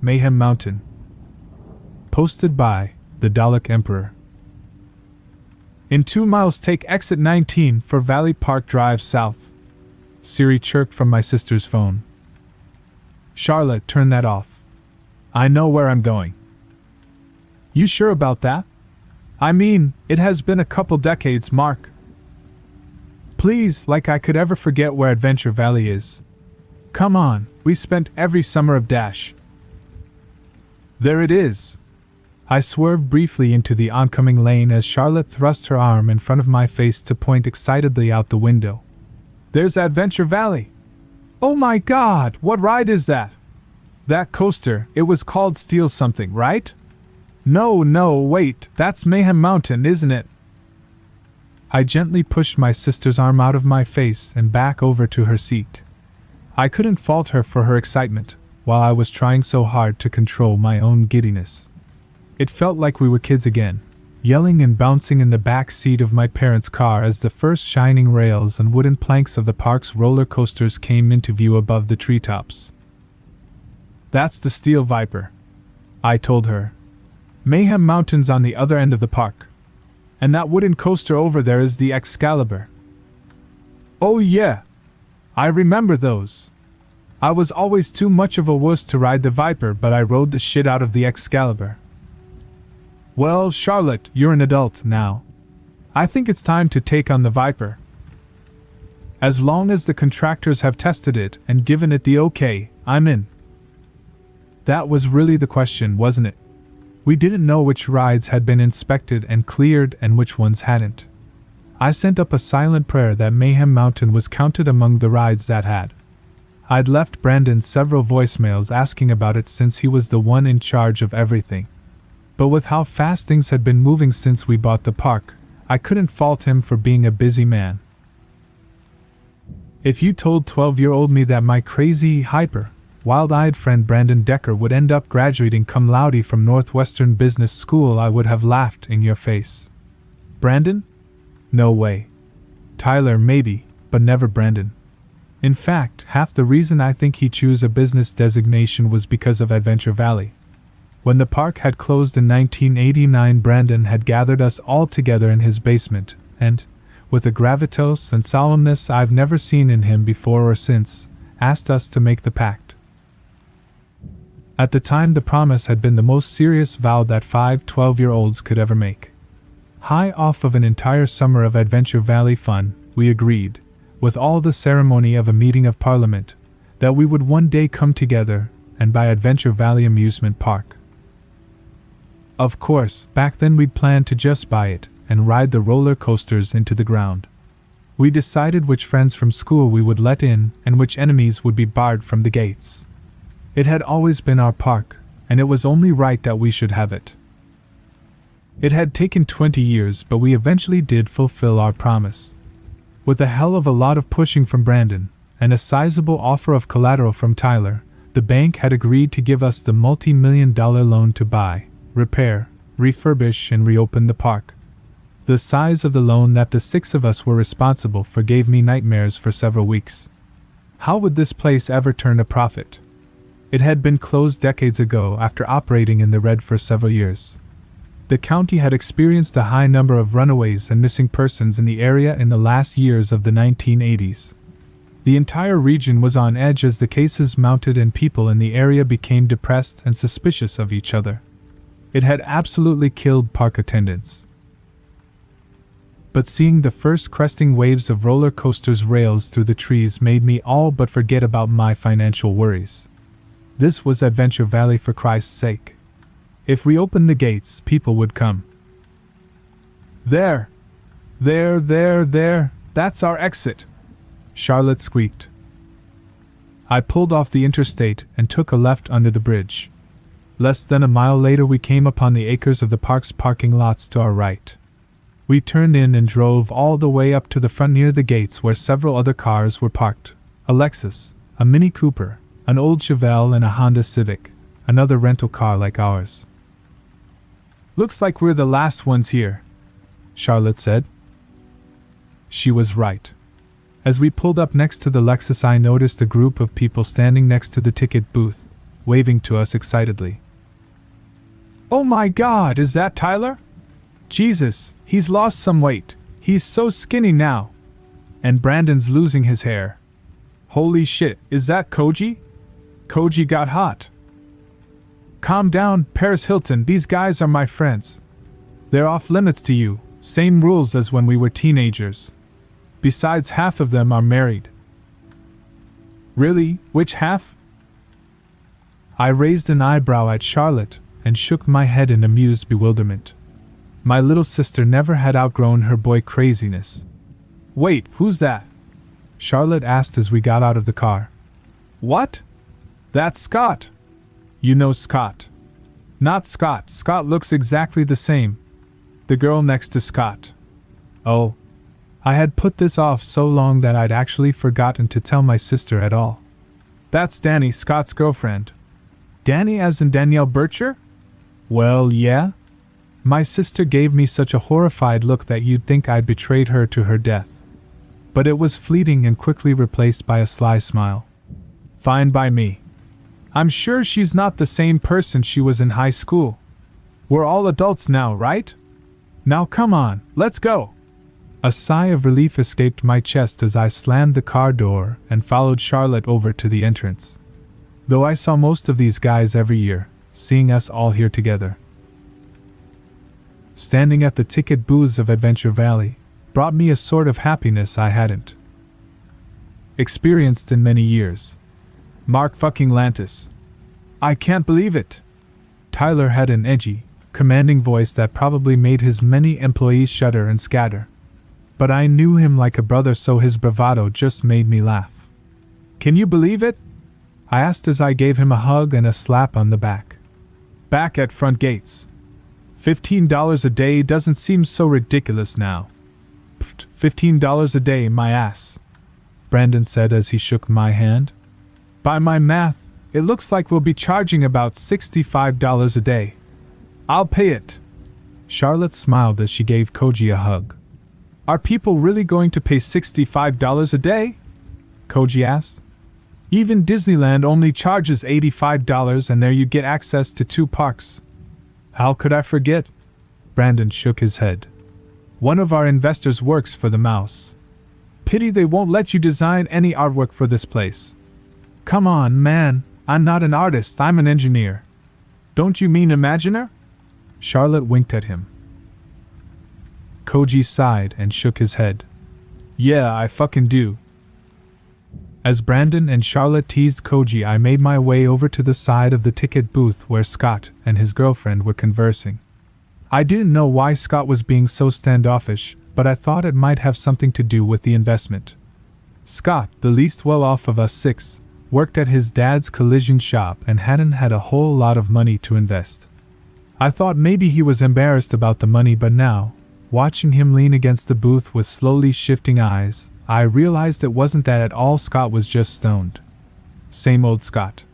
Mayhem Mountain. Posted by the Dalek Emperor. In 2 miles take exit 19 for Valley Park Drive South. Siri chirped from my sister's phone. Charlotte, turn that off. I know where I'm going. You sure about that? I mean, it has been a couple decades, Mark. Please, like I could ever forget where Adventure Valley is. Come on, we spent every summer of Dash. There it is. I swerved briefly into the oncoming lane as Charlotte thrust her arm in front of my face to point excitedly out the window. There's Adventure Valley. Oh my God, what ride is that? That coaster, it was called Steel something, right? No, wait, that's Mayhem Mountain, isn't it? I gently pushed my sister's arm out of my face and back over to her seat. I couldn't fault her for her excitement, while I was trying so hard to control my own giddiness. It felt like we were kids again, yelling and bouncing in the back seat of my parents' car as the first shining rails and wooden planks of the park's roller coasters came into view above the treetops. That's the Steel Viper, I told her. Mayhem Mountain's on the other end of the park. And that wooden coaster over there is the Excalibur. Oh yeah, I remember those. I was always too much of a wuss to ride the Viper, but I rode the shit out of the Excalibur. Well, Charlotte, you're an adult now. I think it's time to take on the Viper. As long as the contractors have tested it and given it the okay, I'm in. That was really the question, wasn't it? We didn't know which rides had been inspected and cleared and which ones hadn't. I sent up a silent prayer that Mayhem Mountain was counted among the rides that had. I'd left Brandon several voicemails asking about it since he was the one in charge of everything. But with how fast things had been moving since we bought the park, I couldn't fault him for being a busy man. If you told 12-year-old me that my crazy, hyper, wild-eyed friend Brandon Decker would end up graduating cum laude from Northwestern Business School, I would have laughed in your face. Brandon? No way. Tyler maybe, but never Brandon. In fact, half the reason I think he chose a business designation was because of Adventure Valley. When the park had closed in 1989, Brandon had gathered us all together in his basement, and, with a gravitas and solemnness I've never seen in him before or since, asked us to make the pact. At the time, the promise had been the most serious vow that 5 12-year-olds could ever make. High off of an entire summer of Adventure Valley fun, we agreed, with all the ceremony of a meeting of Parliament, that we would one day come together and buy Adventure Valley Amusement Park. Of course, back then we'd planned to just buy it and ride the roller coasters into the ground. We decided which friends from school we would let in and which enemies would be barred from the gates. It had always been our park, and it was only right that we should have it. It had taken 20 years, but we eventually did fulfill our promise. With a hell of a lot of pushing from Brandon, and a sizable offer of collateral from Tyler, the bank had agreed to give us the multi-million-dollar loan to buy, repair, refurbish, and reopen the park. The size of the loan that the 6 of us were responsible for gave me nightmares for several weeks. How would this place ever turn a profit? It had been closed decades ago after operating in the red for several years. The county had experienced a high number of runaways and missing persons in the area in the last years of the 1980s. The entire region was on edge as the cases mounted and people in the area became depressed and suspicious of each other. It had absolutely killed park attendance. But seeing the first cresting waves of roller coasters' rails through the trees made me all but forget about my financial worries. This was Adventure Valley, for Christ's sake. If we opened the gates, people would come. There, that's our exit, Charlotte squeaked. I pulled off the interstate and took a left under the bridge. Less than a mile later we came upon the acres of the park's parking lots to our right. We turned in and drove all the way up to the front near the gates where several other cars were parked. A Lexus, a Mini Cooper, an old Chevelle, and a Honda Civic, another rental car like ours. Looks like we're the last ones here, Charlotte said. She was right. As we pulled up next to the Lexus, I noticed a group of people standing next to the ticket booth. waving to us excitedly. "Oh my God, is that Tyler? Jesus, he's lost some weight. He's so skinny now. And Brandon's losing his hair. Holy shit, is that Koji? Koji got hot." "Calm down, Paris Hilton, these guys are my friends. They're off limits to you, same rules as when we were teenagers. Besides, half of them are married." "Really? Which half?" I raised an eyebrow at Charlotte and shook my head in amused bewilderment. My little sister never had outgrown her boy craziness. "Wait, who's that?" Charlotte asked as we got out of the car. "What? That's Scott." "You know Scott." "Not Scott. Scott looks exactly the same. The girl next to Scott." Oh. I had put this off so long that I'd actually forgotten to tell my sister at all. "That's Danny, Scott's girlfriend." "Danny as in Danielle Bircher?" "Well, yeah." My sister gave me such a horrified look that you'd think I'd betrayed her to her death. But it was fleeting and quickly replaced by a sly smile. "Fine by me. I'm sure she's not the same person she was in high school. We're all adults now, right? Now come on, let's go." A sigh of relief escaped my chest as I slammed the car door and followed Charlotte over to the entrance. Though I saw most of these guys every year, seeing us all here together, standing at the ticket booths of Adventure Valley, brought me a sort of happiness I hadn't experienced in many years. Mark fucking Lantis. "I can't believe it." Tyler had an edgy, commanding voice that probably made his many employees shudder and scatter. But I knew him like a brother, so his bravado just made me laugh. "Can you believe it?" I asked as I gave him a hug and a slap on the back. "Back at front gates. $15 a day doesn't seem so ridiculous now." "Pfft, $15 a day, my ass," Brandon said as he shook my hand. "By my math, it looks like we'll be charging about $65 a day." "I'll pay it." Charlotte smiled as she gave Koji a hug. "Are people really going to pay $65 a day?" Koji asked. "Even Disneyland only charges $85 and there you get access to 2 parks." "How could I forget?" Brandon shook his head. "One of our investors works for the Mouse. Pity they won't let you design any artwork for this place." "Come on, man, I'm not an artist, I'm an engineer." "Don't you mean Imaginer?" Charlotte winked at him. Koji sighed and shook his head. "Yeah, I fucking do." As Brandon and Charlotte teased Koji, I made my way over to the side of the ticket booth where Scott and his girlfriend were conversing. I didn't know why Scott was being so standoffish, but I thought it might have something to do with the investment. Scott, the least well-off of us 6, worked at his dad's collision shop and hadn't had a whole lot of money to invest. I thought maybe he was embarrassed about the money, but now, watching him lean against the booth with slowly shifting eyes, I realized it wasn't that at all. Scott was just stoned. Same old Scott.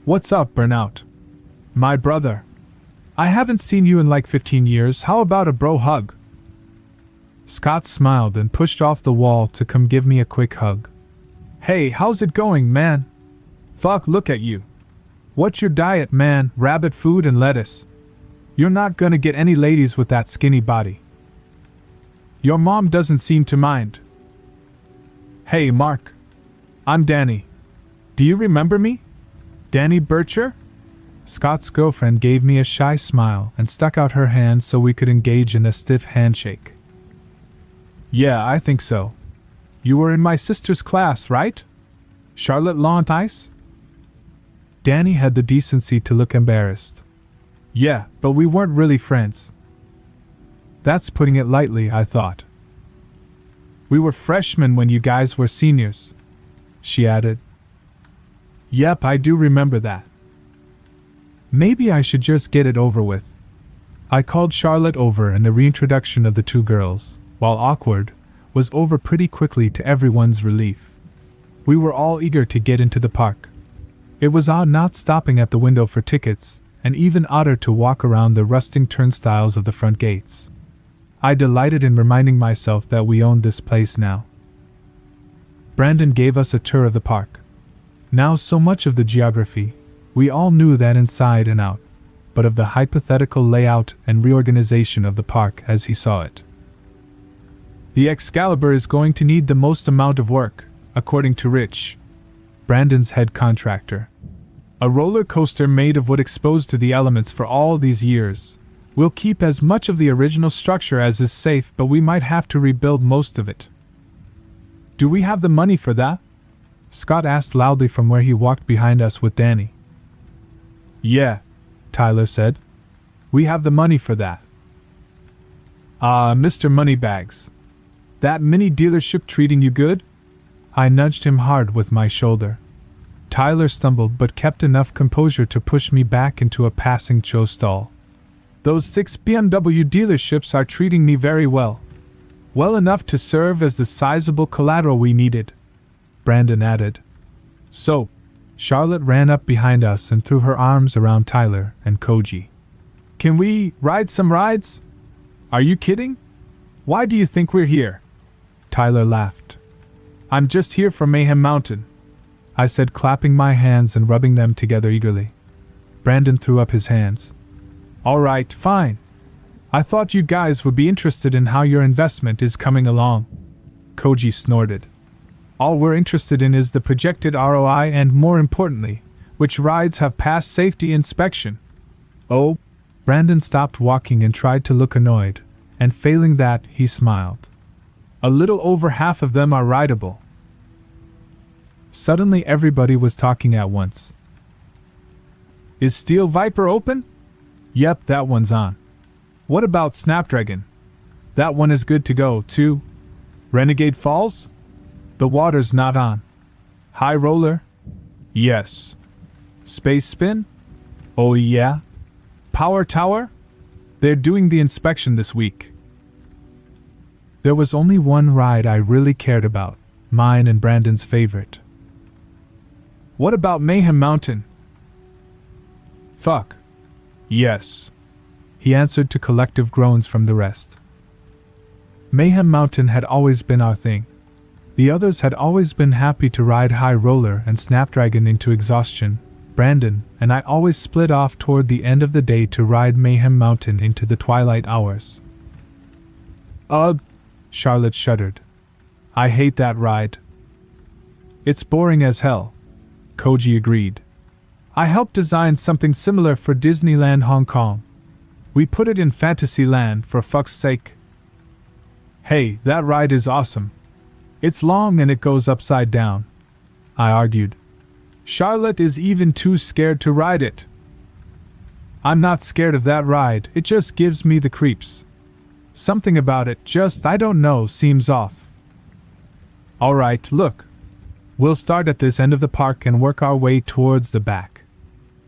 "What's up, Burnout? My brother. I haven't seen you in like 15 years, how about a bro hug?" Scott smiled and pushed off the wall to come give me a quick hug. "Hey, how's it going, man? Fuck, look at you. What's your diet, man? Rabbit food and lettuce? You're not gonna get any ladies with that skinny body. Your mom doesn't seem to mind." "Hey, Mark. I'm Danny. Do you remember me? Danny Bircher?" Scott's girlfriend gave me a shy smile and stuck out her hand so we could engage in a stiff handshake. "Yeah, I think so. You were in my sister's class, right? Charlotte Launtice?" Danny had the decency to look embarrassed. "Yeah, but we weren't really friends." That's putting it lightly, I thought. "We were freshmen when you guys were seniors," she added. "Yep, I do remember that." Maybe I should just get it over with. I called Charlotte over and the reintroduction of the 2 girls, while awkward, was over pretty quickly to everyone's relief. We were all eager to get into the park. It was odd not stopping at the window for tickets, and even odder to walk around the rusting turnstiles of the front gates. I delighted in reminding myself that we owned this place now. Brandon gave us a tour of the park. Now so much of the geography, We all knew that inside and out, but of the hypothetical layout and reorganization of the park as he saw it. The Excalibur is going to need the most amount of work, according to Rich, Brandon's head contractor. A roller coaster made of wood exposed to the elements for all these years. We'll keep as much of the original structure as is safe, but we might have to rebuild most of it. Do we have the money for that? Scott asked loudly from where he walked behind us with Danny. Yeah, Tyler said. We have the money for that. Mr. Moneybags. That mini dealership treating you good? I nudged him hard with my shoulder. Tyler stumbled but kept enough composure to push me back into a passing show stall. Those 6 BMW dealerships are treating me very well. Well enough to serve as the sizable collateral we needed, Brandon added. So, Charlotte ran up behind us and threw her arms around Tyler and Koji. Can we ride some rides? Are you kidding? Why do you think we're here? Tyler laughed. I'm just here for Mayhem Mountain, I said, clapping my hands and rubbing them together eagerly. Brandon threw up his hands. All right, fine. I thought you guys would be interested in how your investment is coming along. Koji snorted. All we're interested in is the projected ROI and, more importantly, which rides have passed safety inspection. Oh, Brandon stopped walking and tried to look annoyed, and failing that, he smiled. A little over half of them are rideable. Suddenly everybody was talking at once. Is Steel Viper open? Yep, that one's on. What about Snapdragon? That one is good to go, too. Renegade Falls? The water's not on. High Roller? Yes. Space Spin? Oh yeah. Power Tower? They're doing the inspection this week. There was only one ride I really cared about, mine and Brandon's favorite. What about Mayhem Mountain? Fuck. Yes, he answered to collective groans from the rest. Mayhem Mountain had always been our thing. The others had always been happy to ride High Roller and Snapdragon into exhaustion. Brandon and I always split off toward the end of the day to ride Mayhem Mountain into the twilight hours. Ugh, Charlotte shuddered. I hate that ride. It's boring as hell, Koji agreed. I helped design something similar for Disneyland Hong Kong. We put it in Fantasyland for fuck's sake. Hey, that ride is awesome. It's long and it goes upside down, I argued. Charlotte is even too scared to ride it. I'm not scared of that ride, it just gives me the creeps. Something about it just, I don't know, seems off. Alright, look. We'll start at this end of the park and work our way towards the back.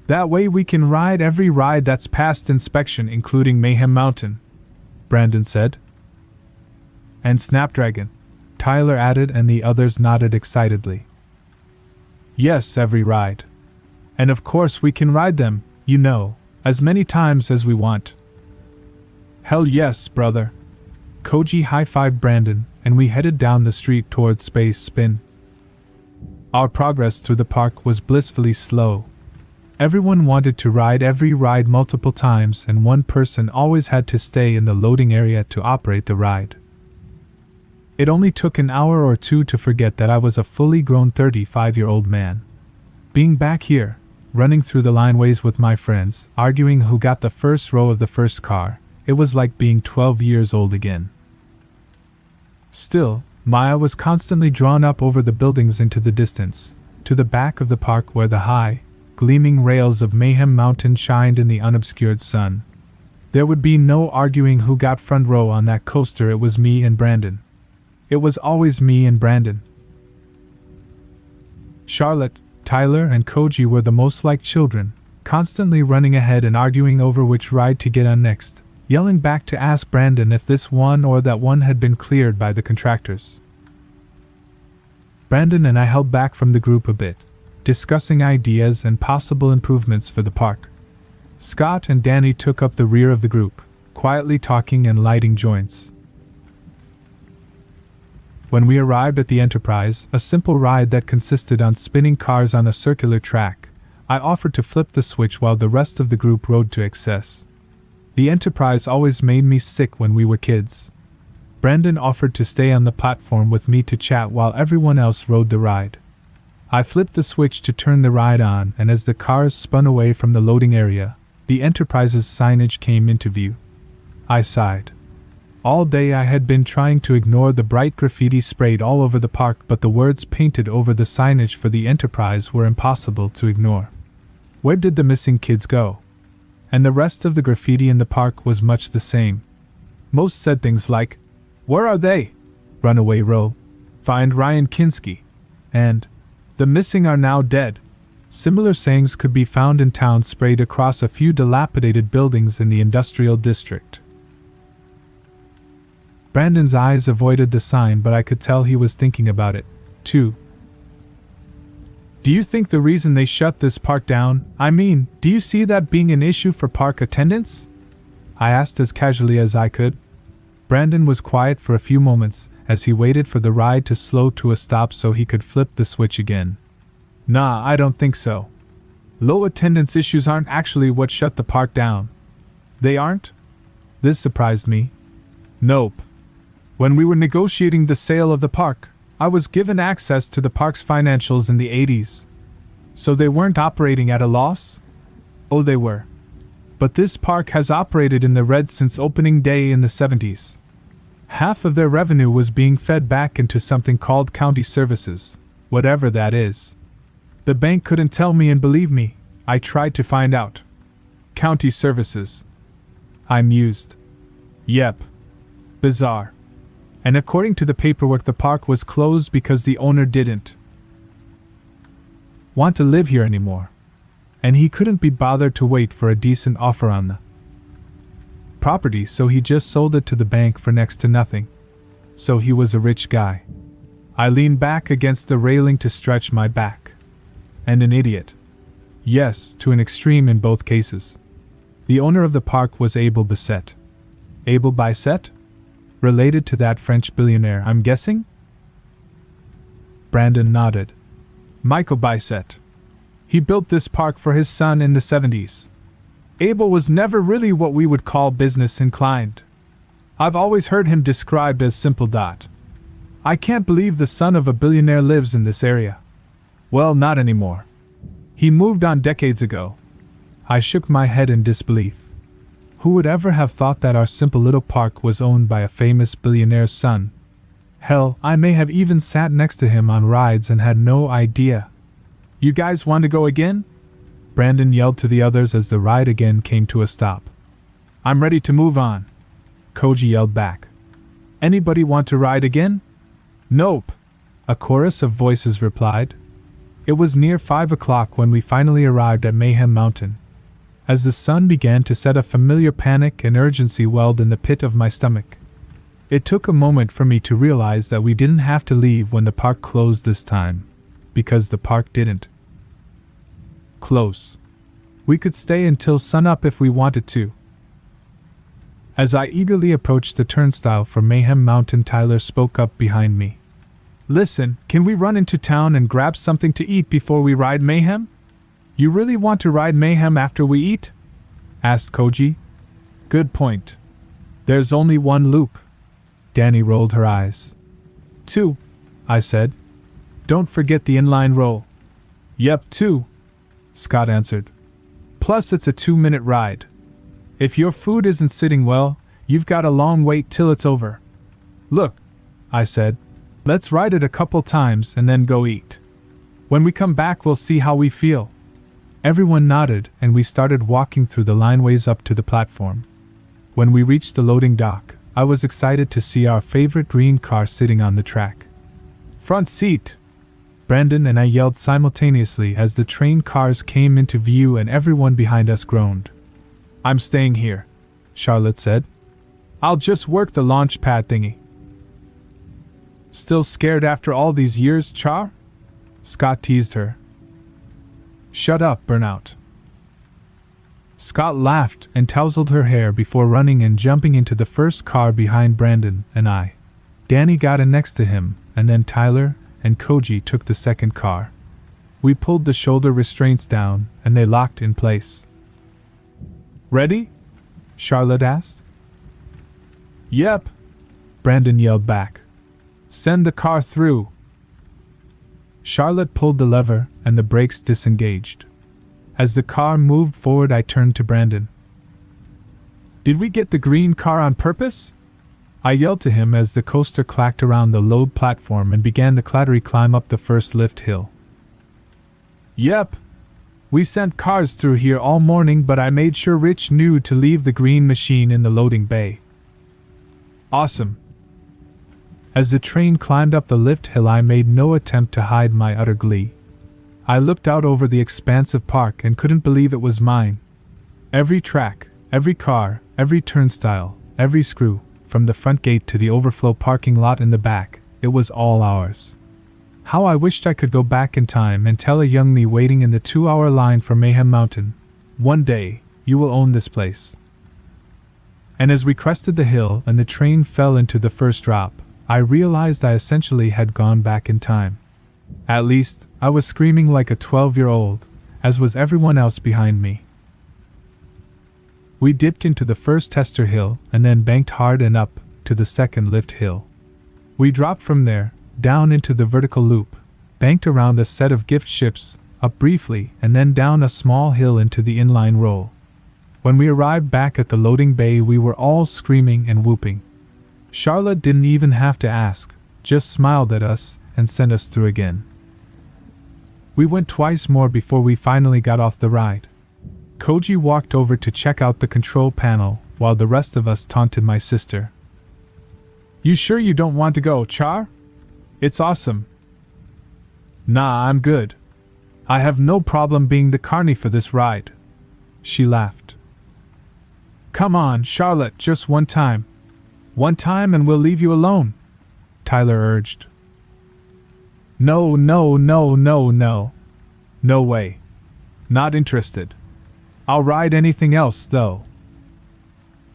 That way we can ride every ride that's passed inspection, including Mayhem Mountain, Brandon said. And Snapdragon, Tyler added, and the others nodded excitedly. Yes, every ride. And of course we can ride them, you know, as many times as we want. Hell yes, brother. Koji high-fived Brandon, and we headed down the street towards Space Spin. Our progress through the park was blissfully slow. Everyone wanted to ride every ride multiple times, and one person always had to stay in the loading area to operate the ride. It only took an hour or two to forget that I was a fully grown 35-year-old man. Being back here, running through the lineways with my friends, arguing who got the first row of the first car, it was like being 12 years old again. Still, Maya was constantly drawn up over the buildings into the distance, to the back of the park where the high, gleaming rails of Mayhem Mountain shined in the unobscured sun. There would be no arguing who got front row on that coaster. It was me and Brandon. It was always me and Brandon. Charlotte, Tyler, and Koji were the most like children, constantly running ahead and arguing over which ride to get on next, yelling back to ask Brandon if this one or that one had been cleared by the contractors. Brandon and I held back from the group a bit, discussing ideas and possible improvements for the park. Scott and Danny took up the rear of the group, quietly talking and lighting joints. When we arrived at the Enterprise, a simple ride that consisted on spinning cars on a circular track, I offered to flip the switch while the rest of the group rode to excess. The Enterprise always made me sick when we were kids. Brandon offered to stay on the platform with me to chat while everyone else rode the ride. I flipped the switch to turn the ride on, and as the cars spun away from the loading area, the Enterprise's signage came into view. I sighed. All day I had been trying to ignore the bright graffiti sprayed all over the park, but the words painted over the signage for the Enterprise were impossible to ignore. Where did the missing kids go? And the rest of the graffiti in the park was much the same. Most said things like, "Where are they? Runaway Row. Find Ryan Kinski." And, "The missing are now dead." Similar sayings could be found in towns sprayed across a few dilapidated buildings in the industrial district. Brandon's eyes avoided the sign, but I could tell he was thinking about it, too. "Do you think the reason they shut this park down, do you see that being an issue for park attendants?" I asked as casually as I could. Brandon was quiet for a few moments, as he waited for the ride to slow to a stop so he could flip the switch again. "Nah, I don't think so. Low attendance issues aren't actually what shut the park down." "They aren't?" This surprised me. "Nope. When we were negotiating the sale of the park, I was given access to the park's financials in the 80s. So they weren't operating at a loss?" "Oh, they were. But this park has operated in the red since opening day in the 70s. Half of their revenue was being fed back into something called county services, whatever that is. The bank couldn't tell me, and believe me, I tried to find out." "County services?" I mused. "Yep. Bizarre. And according to the paperwork, the park was closed because the owner didn't want to live here anymore. And he couldn't be bothered to wait for a decent offer on the property, so he just sold it to the bank for next to nothing. So he was a rich guy." I leaned back against the railing to stretch my back. "And an idiot." "Yes, to an extreme in both cases. The owner of the park was Abel Bisset." "Abel Bisset? Related to that French billionaire, I'm guessing?" Brandon nodded. "Michael Bisset. He built this park for his son in the 70s. Abel was never really what we would call business inclined. I've always heard him described as simple. I can't believe the son of a billionaire lives in this area." "Well, not anymore. He moved on decades ago." I shook my head in disbelief. Who would ever have thought that our simple little park was owned by a famous billionaire's son? Hell, I may have even sat next to him on rides and had no idea. "You guys want to go again?" Brandon yelled to the others as the ride again came to a stop. "I'm ready to move on," Koji yelled back. "Anybody want to ride again?" "Nope," a chorus of voices replied. It was near 5 o'clock when we finally arrived at Mayhem Mountain. As the sun began to set, a familiar panic and urgency welled in the pit of my stomach. It took a moment for me to realize that we didn't have to leave when the park closed this time, because the park didn't close. We could stay until sunup if we wanted to. As I eagerly approached the turnstile for Mayhem Mountain, Tyler spoke up behind me. "Listen, can we run into town and grab something to eat before we ride Mayhem?" "You really want to ride Mayhem after we eat?" asked Koji. "Good point. There's only one loop." Danny rolled her eyes. "Two," I said. "Don't forget the inline roll." "Yep, 2," Scott answered. "Plus it's a 2-minute ride. If your food isn't sitting well, you've got a long wait till it's over." "Look," I said, "let's ride it a couple times and then go eat. When we come back we'll see how we feel." Everyone nodded, and we started walking through the lineways up to the platform. When we reached the loading dock, I was excited to see our favorite green car sitting on the track. "Front seat!" Brandon and I yelled simultaneously as the train cars came into view and everyone behind us groaned. "I'm staying here," Charlotte said. "I'll just work the launch pad thingy." "Still scared after all these years, Char?" Scott teased her. "Shut up, Burnout." Scott laughed and tousled her hair before running and jumping into the first car behind Brandon and I. Danny got in next to him, and then Tyler and Koji took the second car. We pulled the shoulder restraints down, and they locked in place. "Ready?" Charlotte asked. "Yep," Brandon yelled back. "Send the car through." Charlotte pulled the lever, and the brakes disengaged. As the car moved forward, I turned to Brandon. "Did we get the green car on purpose?" I yelled to him as the coaster clacked around the load platform and began the clattery climb up the first lift hill. "Yep. We sent cars through here all morning, but I made sure Rich knew to leave the green machine in the loading bay." "Awesome." As the train climbed up the lift hill, I made no attempt to hide my utter glee. I looked out over the expansive park and couldn't believe it was mine. Every track, every car, every turnstile, every screw, from the front gate to the overflow parking lot in the back, it was all ours. How I wished I could go back in time and tell a young me waiting in the 2-hour line for Mayhem Mountain, "One day, you will own this place." And as we crested the hill and the train fell into the first drop, I realized I essentially had gone back in time. At least, I was screaming like a 12-year-old, as was everyone else behind me. We dipped into the first tester hill and then banked hard and up to the second lift hill. We dropped from there, down into the vertical loop, banked around a set of gift ships, up briefly, and then down a small hill into the inline roll. When we arrived back at the loading bay, we were all screaming and whooping. Charlotte didn't even have to ask, just smiled at us and sent us through again. We went twice more before we finally got off the ride. Koji walked over to check out the control panel, while the rest of us taunted my sister. "You sure you don't want to go, Char? It's awesome." "Nah, I'm good. I have no problem being the carny for this ride." She laughed. "Come on, Charlotte, just one time. One time and we'll leave you alone," Tyler urged. No. No way. Not interested. I'll ride anything else, though."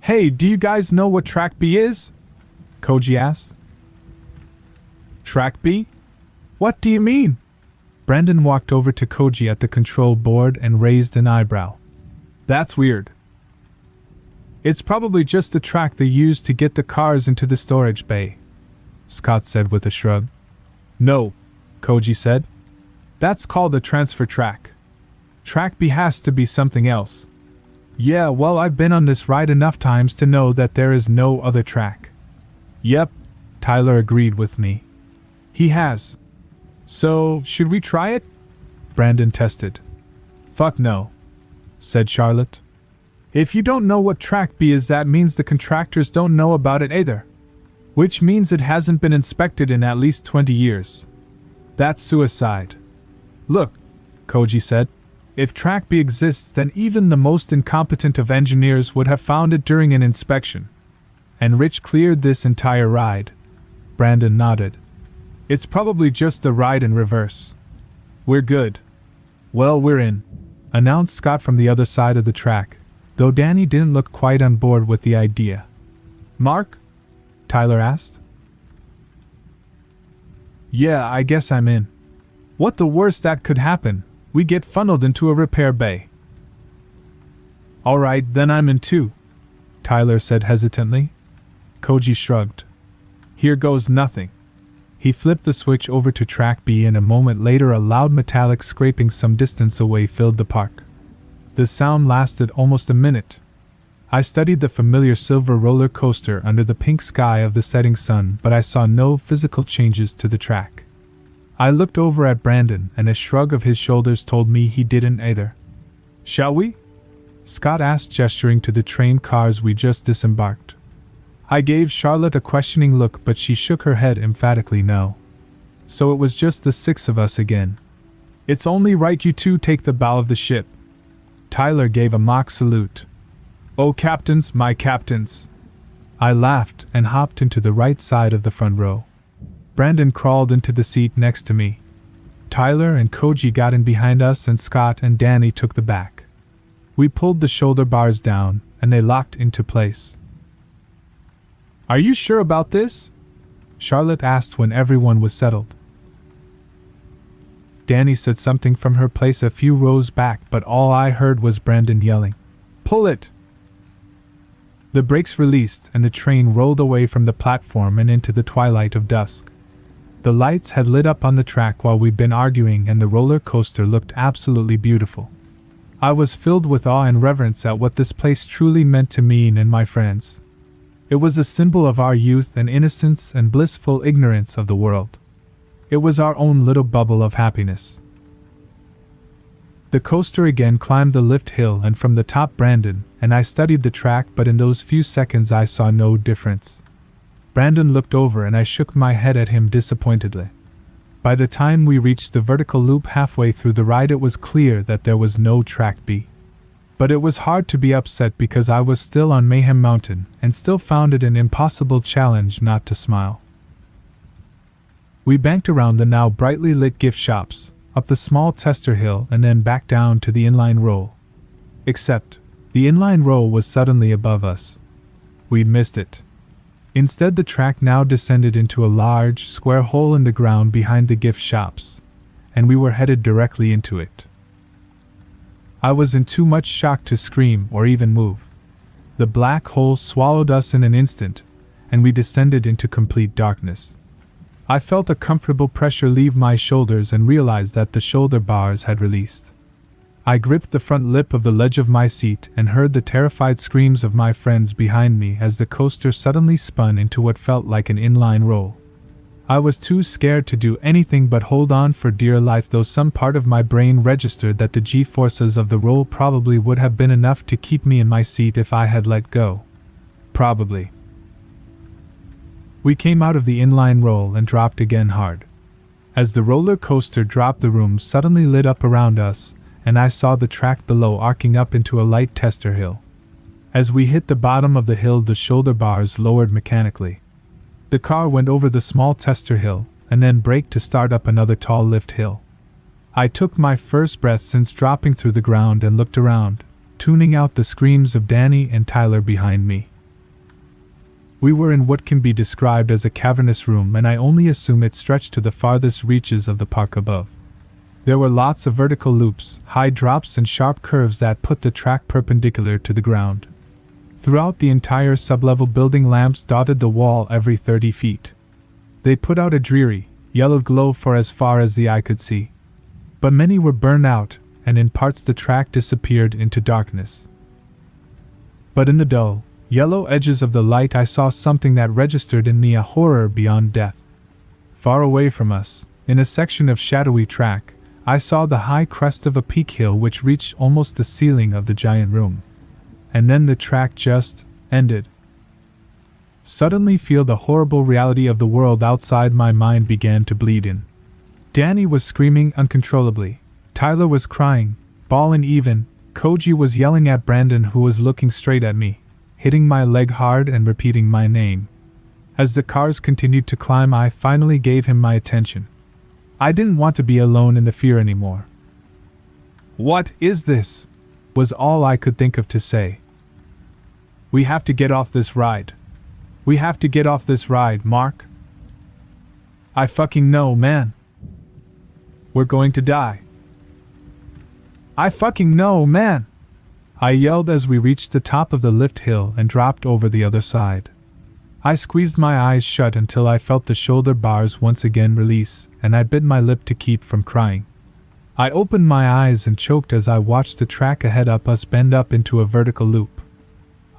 "Hey, do you guys know what Track B is?" Koji asked. "Track B? What do you mean?" Brandon walked over to Koji at the control board and raised an eyebrow. "That's weird." "It's probably just the track they use to get the cars into the storage bay," Scott said with a shrug. "No," Koji said. "That's called a transfer track. Track B has to be something else." "Yeah, well, I've been on this ride enough times to know that there is no other track." "Yep," Tyler agreed with me. "He has. So, should we try it?" Brandon tested. "Fuck no," said Charlotte. "If you don't know what Track B is, that means the contractors don't know about it either. Which means it hasn't been inspected in at least 20 years. That's suicide." "Look," Koji said. "If Track B exists, then even the most incompetent of engineers would have found it during an inspection. And Rich cleared this entire ride." Brandon nodded. "It's probably just the ride in reverse. We're good." "Well, we're in," announced Scott from the other side of the track, though Danny didn't look quite on board with the idea. "Mark?" Tyler asked. "Yeah, I guess I'm in. What the worst that could happen? We get funneled into a repair bay." "Alright, then I'm in too," Tyler said hesitantly. Koji shrugged. "Here goes nothing." He flipped the switch over to Track B, and a moment later a loud metallic scraping some distance away filled the park. The sound lasted almost a minute. I studied the familiar silver roller coaster under the pink sky of the setting sun, but I saw no physical changes to the track. I looked over at Brandon, and a shrug of his shoulders told me he didn't either. "Shall we?" Scott asked, gesturing to the train cars we just disembarked. I gave Charlotte a questioning look, but she shook her head emphatically no. So it was just the 6 of us again. "It's only right you two take the bow of the ship." Tyler gave a mock salute. "Oh, captains, my captains." I laughed and hopped into the right side of the front row. Brandon crawled into the seat next to me. Tyler and Koji got in behind us, and Scott and Danny took the back. We pulled the shoulder bars down, and they locked into place. "Are you sure about this?" Charlotte asked when everyone was settled. Danny said something from her place a few rows back, but all I heard was Brandon yelling, "Pull it!" The brakes released and the train rolled away from the platform and into the twilight of dusk. The lights had lit up on the track while we'd been arguing, and the roller coaster looked absolutely beautiful. I was filled with awe and reverence at what this place truly meant to me and my friends. It was a symbol of our youth and innocence and blissful ignorance of the world. It was our own little bubble of happiness. The coaster again climbed the lift hill, and from the top Brandon and I studied the track, but in those few seconds I saw no difference. Brandon looked over and I shook my head at him disappointedly. By the time we reached the vertical loop halfway through the ride, it was clear that there was no track B. But it was hard to be upset because I was still on Mayhem Mountain and still found it an impossible challenge not to smile. We banked around the now brightly lit gift shops, up the small tester hill, and then back down to the inline roll. Except, the inline roll was suddenly above us. We'd missed it. Instead, the track now descended into a large, square hole in the ground behind the gift shops, and we were headed directly into it. I was in too much shock to scream or even move. The black hole swallowed us in an instant, and we descended into complete darkness. I felt a comfortable pressure leave my shoulders and realized that the shoulder bars had released. I gripped the front lip of the ledge of my seat and heard the terrified screams of my friends behind me as the coaster suddenly spun into what felt like an inline roll. I was too scared to do anything but hold on for dear life, though some part of my brain registered that the G-forces of the roll probably would have been enough to keep me in my seat if I had let go. Probably. We came out of the inline roll and dropped again hard. As the roller coaster dropped, the room suddenly lit up around us, and I saw the track below arcing up into a light tester hill. As we hit the bottom of the hill, the shoulder bars lowered mechanically. The car went over the small tester hill, and then braked to start up another tall lift hill. I took my first breath since dropping through the ground and looked around, tuning out the screams of Danny and Tyler behind me. We were in what can be described as a cavernous room, and I only assume it stretched to the farthest reaches of the park above. There were lots of vertical loops, high drops, and sharp curves that put the track perpendicular to the ground. Throughout the entire sublevel building, lamps dotted the wall every 30 feet. They put out a dreary, yellow glow for as far as the eye could see. But many were burned out, and in parts the track disappeared into darkness. But in the dull, yellow edges of the light I saw something that registered in me a horror beyond death. Far away from us, in a section of shadowy track, I saw the high crest of a peak hill which reached almost the ceiling of the giant room. And then the track just ended. Suddenly, feel the horrible reality of the world outside my mind began to bleed in. Danny was screaming uncontrollably. Tyler was crying, bawling even. Koji was yelling at Brandon, who was looking straight at me, hitting my leg hard and repeating my name. As the cars continued to climb, I finally gave him my attention. I didn't want to be alone in the fear anymore. "What is this?" was all I could think of to say. "We have to get off this ride. We have to get off this ride, Mark." "I fucking know, man. We're going to die." "I fucking know, man," I yelled as we reached the top of the lift hill and dropped over the other side. I squeezed my eyes shut until I felt the shoulder bars once again release, and I bit my lip to keep from crying. I opened my eyes and choked as I watched the track ahead up us bend up into a vertical loop.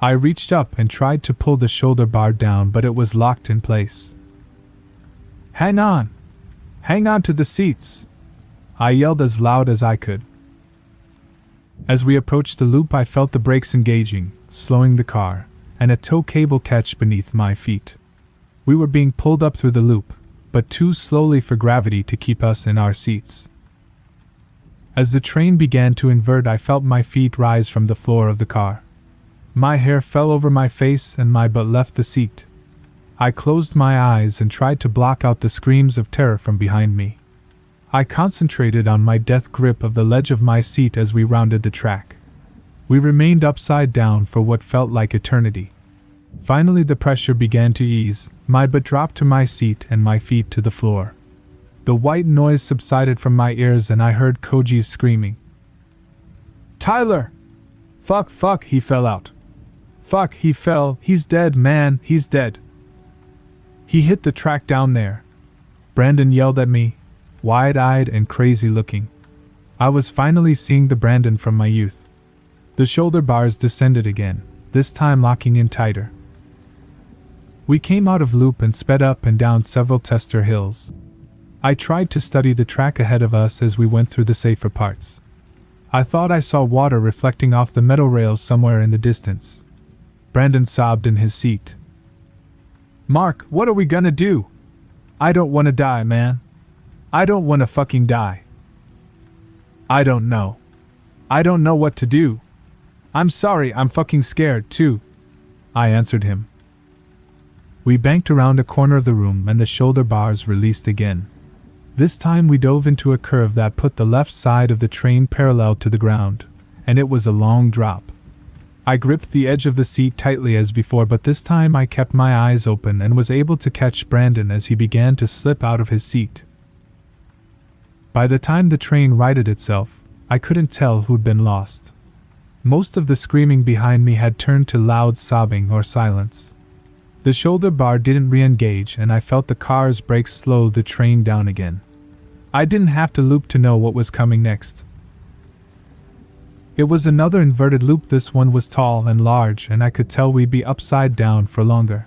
I reached up and tried to pull the shoulder bar down, but it was locked in place. "Hang on! Hang on to the seats!" I yelled as loud as I could. As we approached the loop, I felt the brakes engaging, slowing the car, and a tow cable catch beneath my feet. We were being pulled up through the loop, but too slowly for gravity to keep us in our seats. As the train began to invert, I felt my feet rise from the floor of the car. My hair fell over my face and my butt left the seat. I closed my eyes and tried to block out the screams of terror from behind me. I concentrated on my death grip of the ledge of my seat as we rounded the track. We remained upside down for what felt like eternity. Finally the pressure began to ease, my butt dropped to my seat and my feet to the floor. The white noise subsided from my ears and I heard Koji's screaming. Tyler! Fuck, he fell out. Fuck, he fell, he's dead, man, he's dead. He hit the track down there. Brandon yelled at me, wide-eyed and crazy looking. I was finally seeing the Brandon from my youth. The shoulder bars descended again, this time locking in tighter. We came out of loop and sped up and down several tester hills. I tried to study the track ahead of us as we went through the safer parts. I thought I saw water reflecting off the metal rails somewhere in the distance. Brandon sobbed in his seat. Mark, what are we gonna do? I don't wanna die, man. I don't wanna fucking die. I don't know. I don't know what to do. I'm sorry, I'm fucking scared, too. I answered him. We banked around a corner of the room and the shoulder bars released again. This time we dove into a curve that put the left side of the train parallel to the ground, and it was a long drop. I gripped the edge of the seat tightly as before, but this time I kept my eyes open and was able to catch Brandon as he began to slip out of his seat. By the time the train righted itself, I couldn't tell who'd been lost. Most of the screaming behind me had turned to loud sobbing or silence. The shoulder bar didn't re-engage and I felt the car's brakes slow the train down again. I didn't have to loop to know what was coming next. It was another inverted loop. This one was tall and large and I could tell we'd be upside down for longer.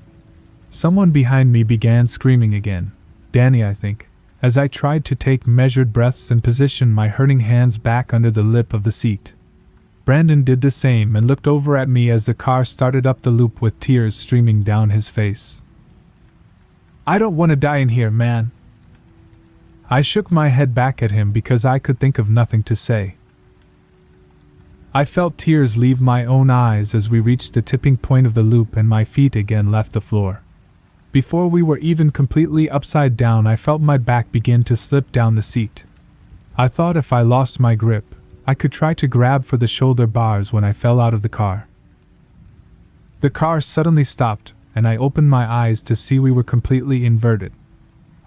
Someone behind me began screaming again. Danny, I think, as I tried to take measured breaths and position my hurting hands back under the lip of the seat. Brandon did the same and looked over at me as the car started up the loop with tears streaming down his face. I don't want to die in here, man. I shook my head back at him because I could think of nothing to say. I felt tears leave my own eyes as we reached the tipping point of the loop and my feet again left the floor. Before we were even completely upside down, I felt my back begin to slip down the seat. I thought if I lost my grip, I could try to grab for the shoulder bars when I fell out of the car. The car suddenly stopped, and I opened my eyes to see we were completely inverted.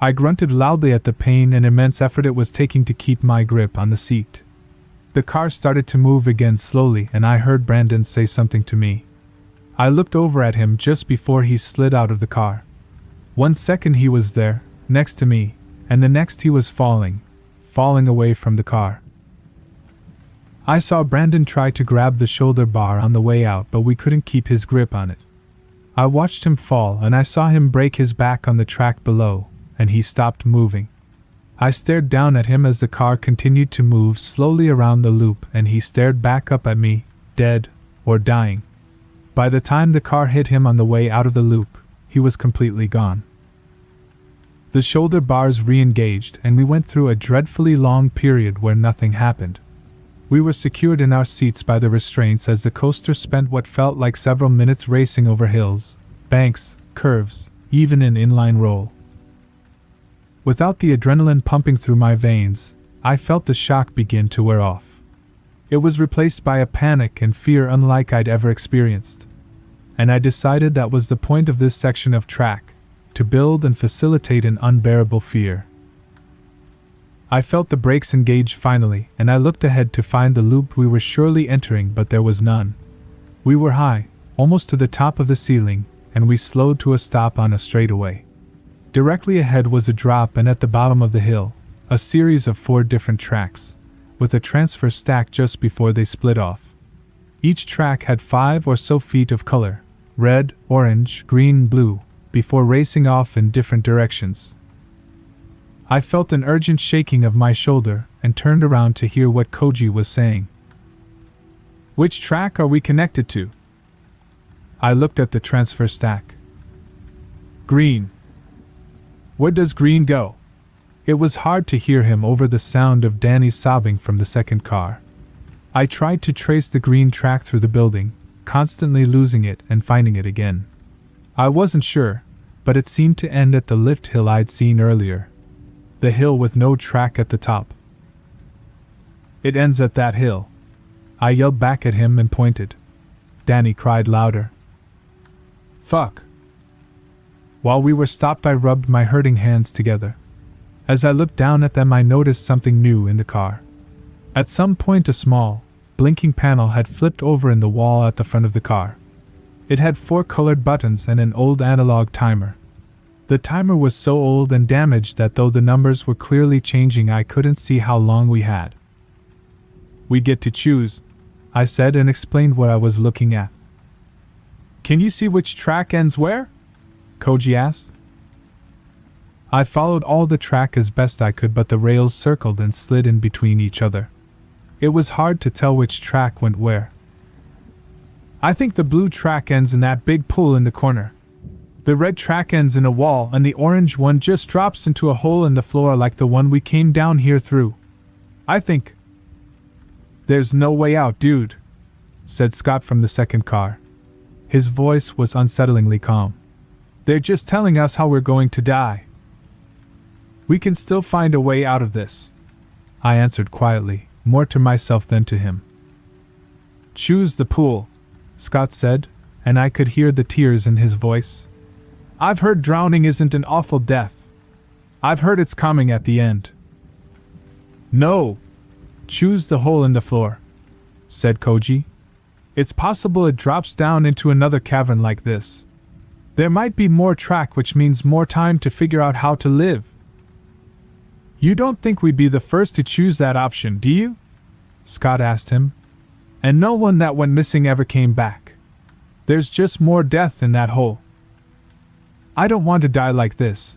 I grunted loudly at the pain and immense effort it was taking to keep my grip on the seat. The car started to move again slowly, and I heard Brandon say something to me. I looked over at him just before he slid out of the car. 1 second he was there, next to me, and the next he was falling away from the car. I saw Brandon try to grab the shoulder bar on the way out, but we couldn't keep his grip on it. I watched him fall and I saw him break his back on the track below, and he stopped moving. I stared down at him as the car continued to move slowly around the loop, and he stared back up at me, dead or dying. By the time the car hit him on the way out of the loop, he was completely gone. The shoulder bars re-engaged and we went through a dreadfully long period where nothing happened. We were secured in our seats by the restraints as the coaster spent what felt like several minutes racing over hills, banks, curves, even an inline roll. Without the adrenaline pumping through my veins, I felt the shock begin to wear off. It was replaced by a panic and fear unlike I'd ever experienced. And I decided that was the point of this section of track, to build and facilitate an unbearable fear. I felt the brakes engage finally, and I looked ahead to find the loop we were surely entering, but there was none. We were high, almost to the top of the ceiling, and we slowed to a stop on a straightaway. Directly ahead was a drop, and at the bottom of the hill, a series of 4 different tracks, with a transfer stack just before they split off. Each track had 5 or so feet of color, red, orange, green, blue, before racing off in different directions. I felt an urgent shaking of my shoulder and turned around to hear what Koji was saying. Which track are we connected to? I looked at the transfer stack. Green. Where does green go? It was hard to hear him over the sound of Danny sobbing from the second car. I tried to trace the green track through the building, constantly losing it and finding it again. I wasn't sure, but it seemed to end at the lift hill I'd seen earlier. The hill with no track at the top. It ends at that hill. I yelled back at him and pointed. Danny cried louder. Fuck. While we were stopped, I rubbed my hurting hands together. As I looked down at them, I noticed something new in the car. At some point, a small, blinking panel had flipped over in the wall at the front of the car. It had 4 colored buttons and an old analog timer. The timer was so old and damaged that though the numbers were clearly changing, I couldn't see how long we had. "We get to choose," I said, and explained what I was looking at. "Can you see which track ends where?" Koji asked. I followed all the track as best I could, but the rails circled and slid in between each other. It was hard to tell which track went where. "I think the blue track ends in that big pool in the corner. The red track ends in a wall, and the orange one just drops into a hole in the floor like the one we came down here through. I think..." "There's no way out, dude," said Scott from the second car. His voice was unsettlingly calm. "They're just telling us how we're going to die. We can still find a way out of this," I answered quietly, more to myself than to him. "Choose the pool," Scott said, and I could hear the tears in his voice. "I've heard drowning isn't an awful death. I've heard it's coming at the end." "No, choose the hole in the floor," said Koji. "It's possible it drops down into another cavern like this. There might be more track, which means more time to figure out how to live." "You don't think we'd be the first to choose that option, do you?" Scott asked him. "And no one that went missing ever came back. There's just more death in that hole." "I don't want to die like this,"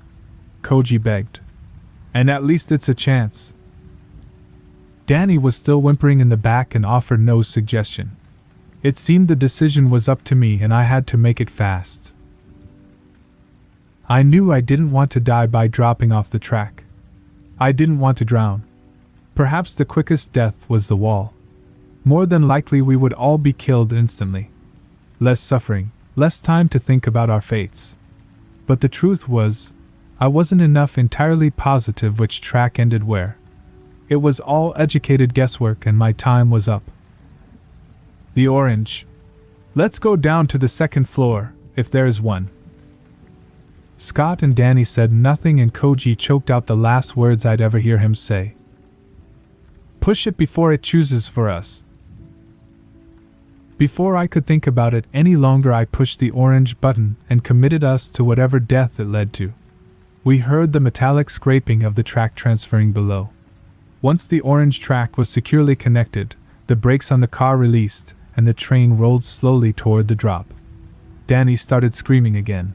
Koji begged. "And at least it's a chance." Danny was still whimpering in the back and offered no suggestion. It seemed the decision was up to me and I had to make it fast. I knew I didn't want to die by dropping off the track. I didn't want to drown. Perhaps the quickest death was the wall. More than likely we would all be killed instantly. Less suffering, less time to think about our fates. But the truth was, I wasn't entirely positive which track ended where. It was all educated guesswork and my time was up. "The orange. Let's go down to the second floor, if there is one." Scott and Danny said nothing and Koji choked out the last words I'd ever hear him say. "Push it before it chooses for us." Before I could think about it any longer, I pushed the orange button and committed us to whatever death it led to. We heard the metallic scraping of the track transferring below. Once the orange track was securely connected, the brakes on the car released, and the train rolled slowly toward the drop. Danny started screaming again.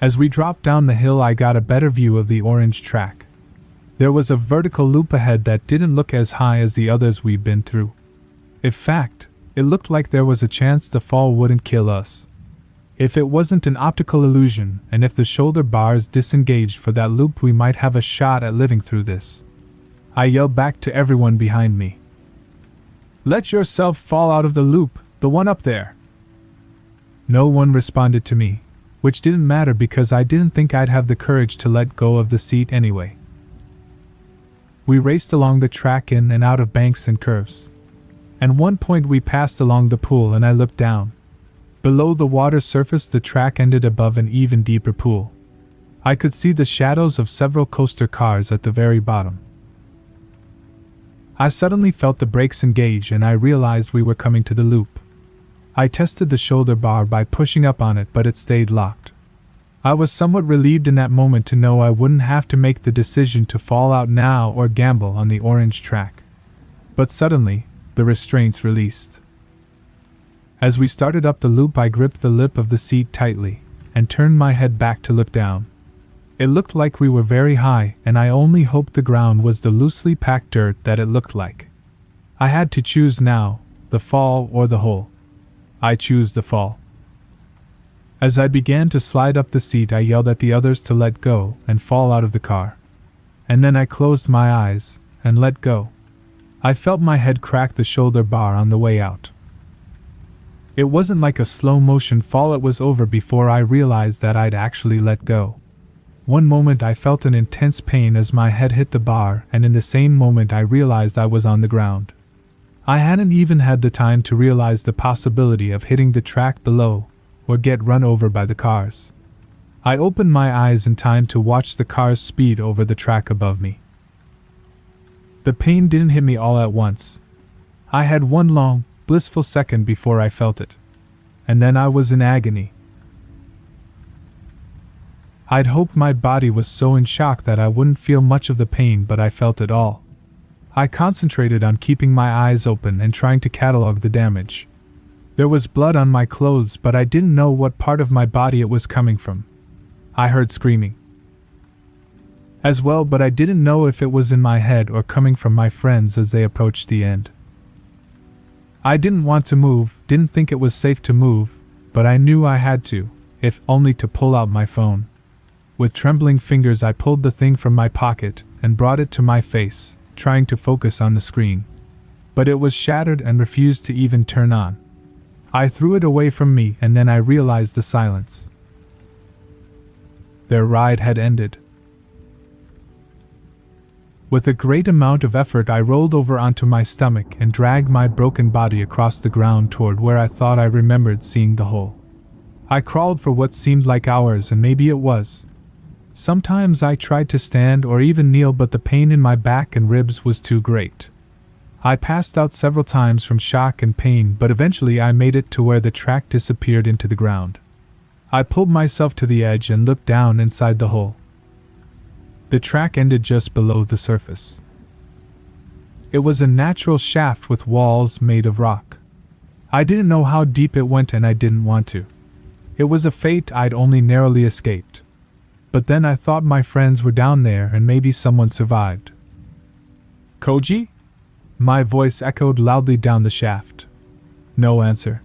As we dropped down the hill, I got a better view of the orange track. There was a vertical loop ahead that didn't look as high as the others we'd been through. In fact, it looked like there was a chance the fall wouldn't kill us. If it wasn't an optical illusion, and if the shoulder bars disengaged for that loop, we might have a shot at living through this. I yelled back to everyone behind me. "Let yourself fall out of the loop, the one up there." No one responded to me, which didn't matter because I didn't think I'd have the courage to let go of the seat anyway. We raced along the track in and out of banks and curves. At one point we passed along the pool and I looked down. Below the water surface, the track ended above an even deeper pool. I could see the shadows of several coaster cars at the very bottom. I suddenly felt the brakes engage and I realized we were coming to the loop. I tested the shoulder bar by pushing up on it, but it stayed locked. I was somewhat relieved in that moment to know I wouldn't have to make the decision to fall out now or gamble on the orange track. But suddenly, the restraints released. As we started up the loop, I gripped the lip of the seat tightly and turned my head back to look down. It looked like we were very high, and I only hoped the ground was the loosely packed dirt that it looked like. I had to choose now, the fall or the hole. I chose the fall. As I began to slide up the seat, I yelled at the others to let go and fall out of the car. And then I closed my eyes and let go. I felt my head crack the shoulder bar on the way out. It wasn't like a slow-motion fall, it was over before I realized that I'd actually let go. One moment I felt an intense pain as my head hit the bar, and in the same moment I realized I was on the ground. I hadn't even had the time to realize the possibility of hitting the track below, or get run over by the cars. I opened my eyes in time to watch the cars speed over the track above me. The pain didn't hit me all at once. I had one long, blissful second before I felt it. And then I was in agony. I'd hoped my body was so in shock that I wouldn't feel much of the pain, but I felt it all. I concentrated on keeping my eyes open and trying to catalog the damage. There was blood on my clothes, but I didn't know what part of my body it was coming from. I heard screaming as well, but I didn't know if it was in my head or coming from my friends as they approached the end. I didn't want to move, didn't think it was safe to move, but I knew I had to, if only to pull out my phone. With trembling fingers I pulled the thing from my pocket and brought it to my face, trying to focus on the screen. But it was shattered and refused to even turn on. I threw it away from me, and then I realized the silence. Their ride had ended. With a great amount of effort I rolled over onto my stomach and dragged my broken body across the ground toward where I thought I remembered seeing the hole. I crawled for what seemed like hours, and maybe it was. Sometimes I tried to stand or even kneel, but the pain in my back and ribs was too great. I passed out several times from shock and pain, but eventually I made it to where the track disappeared into the ground. I pulled myself to the edge and looked down inside the hole. The track ended just below the surface. It was a natural shaft with walls made of rock. I didn't know how deep it went, and I didn't want to. It was a fate I'd only narrowly escaped. But then I thought my friends were down there and maybe someone survived. Koji? My voice echoed loudly down the shaft. No answer.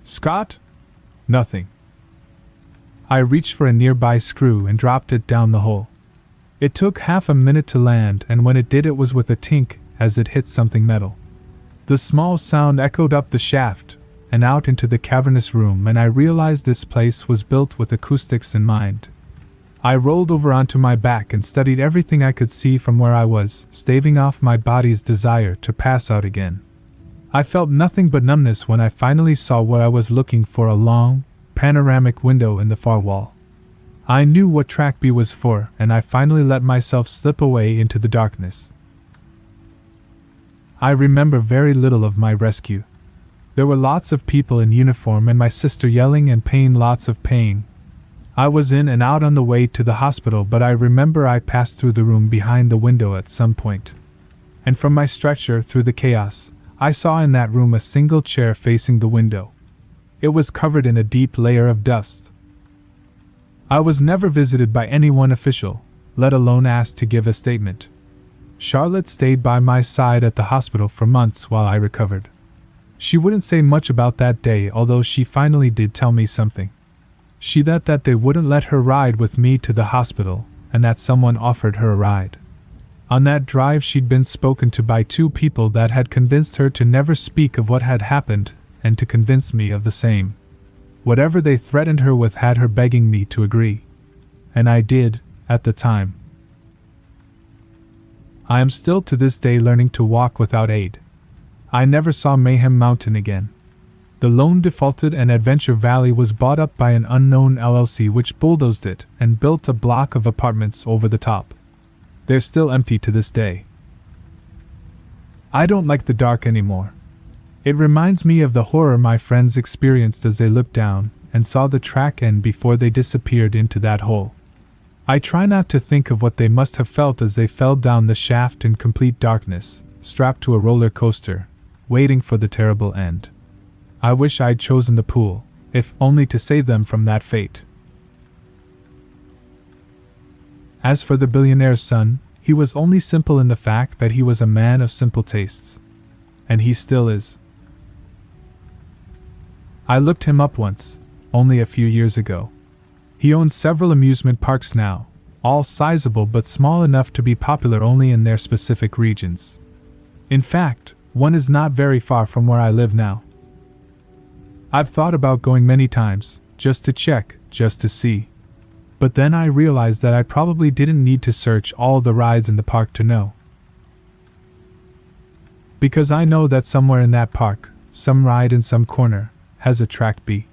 Scott? Nothing. I reached for a nearby screw and dropped it down the hole. It took half a minute to land, and when it did it was with a tink as it hit something metal. The small sound echoed up the shaft and out into the cavernous room, and I realized this place was built with acoustics in mind. I rolled over onto my back and studied everything I could see from where I was, staving off my body's desire to pass out again. I felt nothing but numbness when I finally saw what I was looking for: a long, panoramic window in the far wall. I knew what track B was for, and I finally let myself slip away into the darkness. I remember very little of my rescue. There were lots of people in uniform and my sister yelling in pain, lots of pain. I was in and out on the way to the hospital, but I remember I passed through the room behind the window at some point. And from my stretcher through the chaos, I saw in that room a single chair facing the window. It was covered in a deep layer of dust. I was never visited by anyone official, let alone asked to give a statement. Charlotte stayed by my side at the hospital for months while I recovered. She wouldn't say much about that day, although she finally did tell me something. She said that they wouldn't let her ride with me to the hospital, and that someone offered her a ride. On that drive she'd been spoken to by two people that had convinced her to never speak of what had happened, and to convince me of the same. Whatever they threatened her with had her begging me to agree. And I did, at the time. I am still to this day learning to walk without aid. I never saw Mayhem Mountain again. The loan defaulted and Adventure Valley was bought up by an unknown LLC which bulldozed it and built a block of apartments over the top. They're still empty to this day. I don't like the dark anymore. It reminds me of the horror my friends experienced as they looked down and saw the track end before they disappeared into that hole. I try not to think of what they must have felt as they fell down the shaft in complete darkness, strapped to a roller coaster, waiting for the terrible end. I wish I'd chosen the pool, if only to save them from that fate. As for the billionaire's son, he was only simple in the fact that he was a man of simple tastes. And he still is. I looked him up once, only a few years ago. He owns several amusement parks now, all sizable but small enough to be popular only in their specific regions. In fact, one is not very far from where I live now. I've thought about going many times, just to check, just to see. But then I realized that I probably didn't need to search all the rides in the park to know. Because I know that somewhere in that park, some ride in some corner, has a track B.